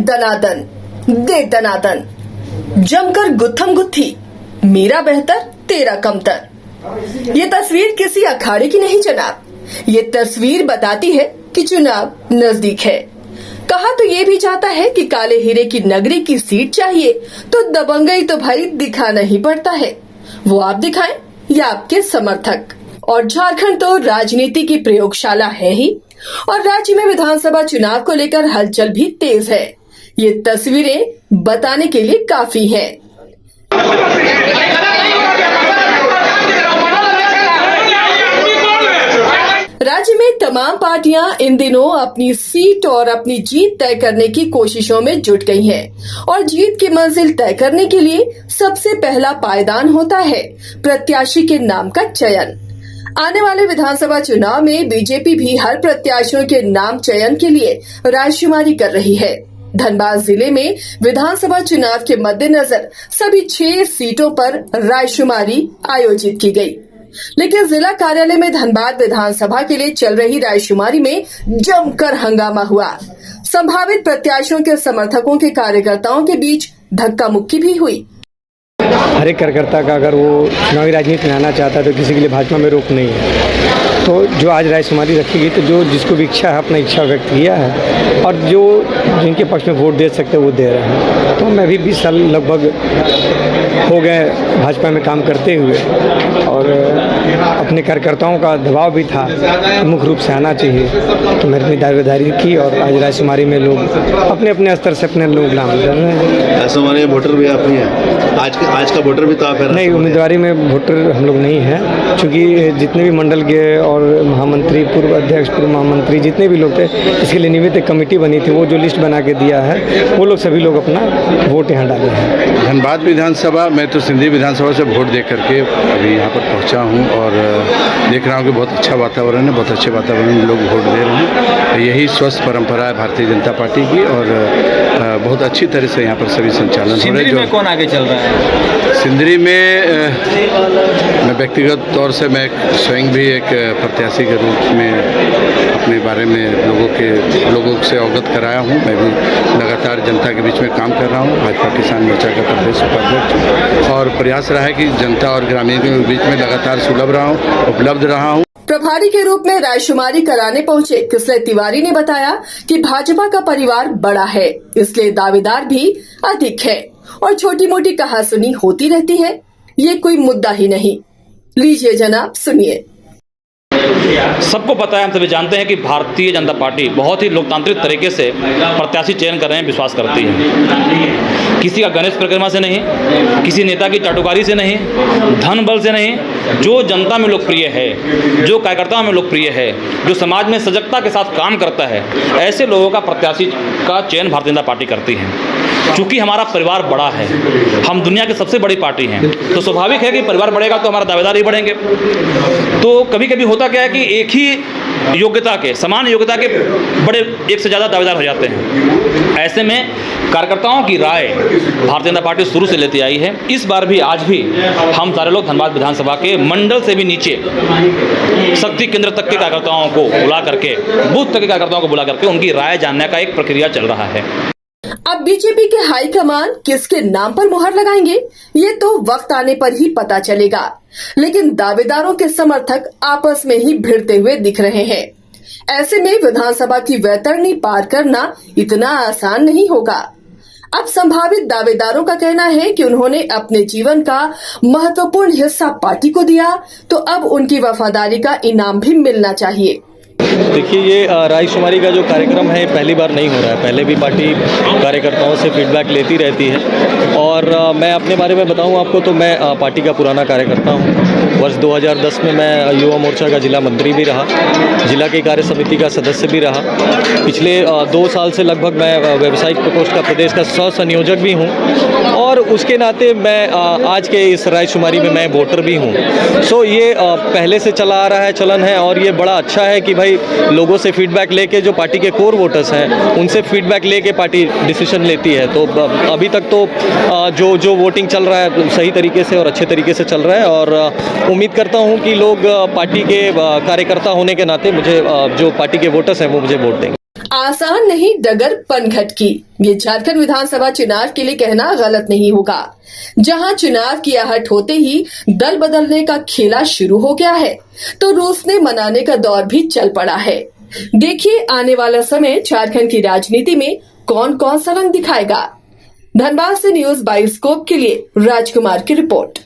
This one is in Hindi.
दनादन दे दनादन, जमकर गुत्थम गुत्थी, मेरा बेहतर तेरा कमतर। ये तस्वीर किसी अखाड़े की नहीं जनाब, ये तस्वीर बताती है कि चुनाव नजदीक है। कहा तो ये भी जाता है कि काले हीरे की नगरी की सीट चाहिए तो दबंगई तो भाई दिखाना ही पड़ता है, वो आप दिखाएं या आपके समर्थक। और झारखंड तो राजनीति की प्रयोगशाला है ही, और राज्य में विधानसभा चुनाव को लेकर हलचल भी तेज है। ये तस्वीरें बताने के लिए काफी हैं। राज्य में तमाम पार्टियां इन दिनों अपनी सीट और अपनी जीत तय करने की कोशिशों में जुट गई हैं, और जीत की मंजिल तय करने के लिए सबसे पहला पायदान होता है प्रत्याशी के नाम का चयन। आने वाले विधानसभा चुनाव में बीजेपी भी हर प्रत्याशियों के नाम चयन के लिए रायशुमारी कर रही है। धनबाद जिले में विधानसभा चुनाव के मद्देनजर सभी 6 सीटों पर रायशुमारी आयोजित की गई, लेकिन जिला कार्यालय में धनबाद विधानसभा के लिए चल रही रायशुमारी में जमकर हंगामा हुआ। संभावित प्रत्याशियों के समर्थकों के कार्यकर्ताओं के बीच धक्का मुक्की भी हुई। हर एक कार्यकर्ता का अगर वो चुनावी राजनीति में आना चाहता है तो किसी के लिए भाजपा में रोक नहीं है। तो जो आज रायशुमारी रखी गई, तो जो जिसको भी इच्छा है अपना इच्छा व्यक्त किया है, और जो जिनके पक्ष में वोट दे सकते हैं वो दे रहे हैं। तो मैं भी 20 साल लगभग हो गए भाजपा में काम करते हुए, और अपने कार्यकर्ताओं का दबाव भी था मुख्य रूप से आना चाहिए, तो मैंने अपनी दावेदारी की। और आज रायशुमारी में लोग अपने अपने स्तर से अपने लोग नाम कर रहे हैं। रायशुमारी में वोटर भी आप नहीं है, आज का वोटर भी तो आप है? नहीं, उम्मीदवारी में वोटर हम लोग नहीं हैं, क्योंकि जितने भी मंडल के और महामंत्री, पूर्व अध्यक्ष, पूर्व महामंत्री जितने भी लोग थे, इसके लिए निमित्त एक कमेटी बनी थी, वो जो लिस्ट बना के दिया है वो लोग सभी लोग अपना वोट यहाँ डाले हैं। धनबाद विधानसभा, मैं तो सिंधी विधानसभा से वोट दे करके अभी यहाँ पर पहुँचा हूँ, और देख रहा हूँ कि बहुत अच्छा वातावरण है, बहुत अच्छे वातावरण में लोग वोट दे रहे हैं। यही स्वस्थ परंपरा है भारतीय जनता पार्टी की, और बहुत अच्छी तरह से यहाँ पर सभी संचालन हो रहे हैं। जो कौन आगे चल रहा है सिंदरी में? मैं व्यक्तिगत तौर से मैं स्वयं भी एक प्रत्याशी के रूप में अपने बारे में लोगों से अवगत कराया हूं। मैं भी लगातार जनता के बीच में काम कर रहा हूं, भाजपा किसान मोर्चा का प्रदेश उपाध्यक्ष, और प्रयास रहा है कि जनता और ग्रामीण के बीच में लगातार उपलब्ध रहा हूं। प्रभारी के रूप में रायशुमारी कराने पहुंचे किसले तिवारी ने बताया कि भाजपा का परिवार बड़ा है, इसलिए दावेदार भी अधिक है, और छोटी मोटी कहासुनी होती रहती है, ये कोई मुद्दा ही नहीं। लीजिए जनाब, सुनिए। सबको पता है, हम सभी जानते हैं कि भारतीय जनता पार्टी बहुत ही लोकतांत्रिक तरीके से प्रत्याशी चयन करने में विश्वास करती है। किसी का गणेश परिक्रमा से नहीं, किसी नेता की चाटुकारी से नहीं, धन बल से नहीं, जो जनता में लोकप्रिय है, जो कार्यकर्ताओं में लोकप्रिय है, जो समाज में सजगता के साथ काम करता है, ऐसे लोगों का प्रत्याशी का चयन भारतीय जनता पार्टी करती है। चूँकि हमारा परिवार बड़ा है, हम दुनिया की सबसे बड़ी पार्टी हैं, तो स्वाभाविक है कि परिवार बढ़ेगा तो हमारा दावेदार ही बढ़ेंगे। तो कभी कभी होता क्या है कि एक ही योग्यता के, समान योग्यता के बड़े एक से ज़्यादा दावेदार हो जाते हैं। ऐसे में कार्यकर्ताओं की राय भारतीय जनता पार्टी शुरू से लेती आई है। इस बार भी, आज भी हम सारे लोग धनबाद विधानसभा के मंडल से भी नीचे शक्ति केंद्र तक के कार्यकर्ताओं को बुला करके, बूथ तक के कार्यकर्ताओं को बुला करके उनकी राय जानने का एक प्रक्रिया चल रहा है। अब बीजेपी के हाईकमान किसके नाम पर मुहर लगाएंगे, ये तो वक्त आने पर ही पता चलेगा, लेकिन दावेदारों के समर्थक आपस में ही भिड़ते हुए दिख रहे हैं। ऐसे में विधानसभा की वैतरणी पार करना इतना आसान नहीं होगा। अब संभावित दावेदारों का कहना है कि उन्होंने अपने जीवन का महत्वपूर्ण हिस्सा पार्टी को दिया, तो अब उनकी वफादारी का इनाम भी मिलना चाहिए। देखिए, ये रायशुमारी का जो कार्यक्रम है पहली बार नहीं हो रहा है। पहले भी पार्टी कार्यकर्ताओं से फीडबैक लेती रहती है, और मैं अपने बारे में बताऊं आपको तो मैं पार्टी का पुराना कार्यकर्ता हूं। वर्ष 2010 में मैं युवा मोर्चा का जिला मंत्री भी रहा, जिला की कार्य समिति का सदस्य भी रहा। पिछले 2 साल से लगभग मैं व्यावसायिक प्रकोष्ठ का प्रदेश का सह संयोजक भी हूँ, और उसके नाते मैं आज के इस रायशुमारी में मैं वोटर भी हूँ। सो ये पहले से चला आ रहा है, चलन है, और ये बड़ा अच्छा है कि भाई लोगों से फीडबैक लेके, जो पार्टी के कोर वोटर्स हैं उनसे फीडबैक लेके पार्टी डिसीजन लेती है। तो अभी तक तो जो वोटिंग चल रहा है सही तरीके से और अच्छे तरीके से चल रहा है, और उम्मीद करता हूं कि लोग पार्टी के कार्यकर्ता होने के नाते मुझे, जो पार्टी के वोटर्स हैं वो मुझे वोट देंगे। आसान नहीं डगर पनघट की, ये झारखंड विधानसभा चुनाव के लिए कहना गलत नहीं होगा। जहां चुनाव की आहट होते ही दल बदलने का खेला शुरू हो गया है, तो रूसने मनाने का दौर भी चल पड़ा है। देखिए आने वाला समय झारखंड की राजनीति में कौन कौन सा रंग दिखाएगा। धनबाद से न्यूज बायोस्कोप के लिए राजकुमार की रिपोर्ट।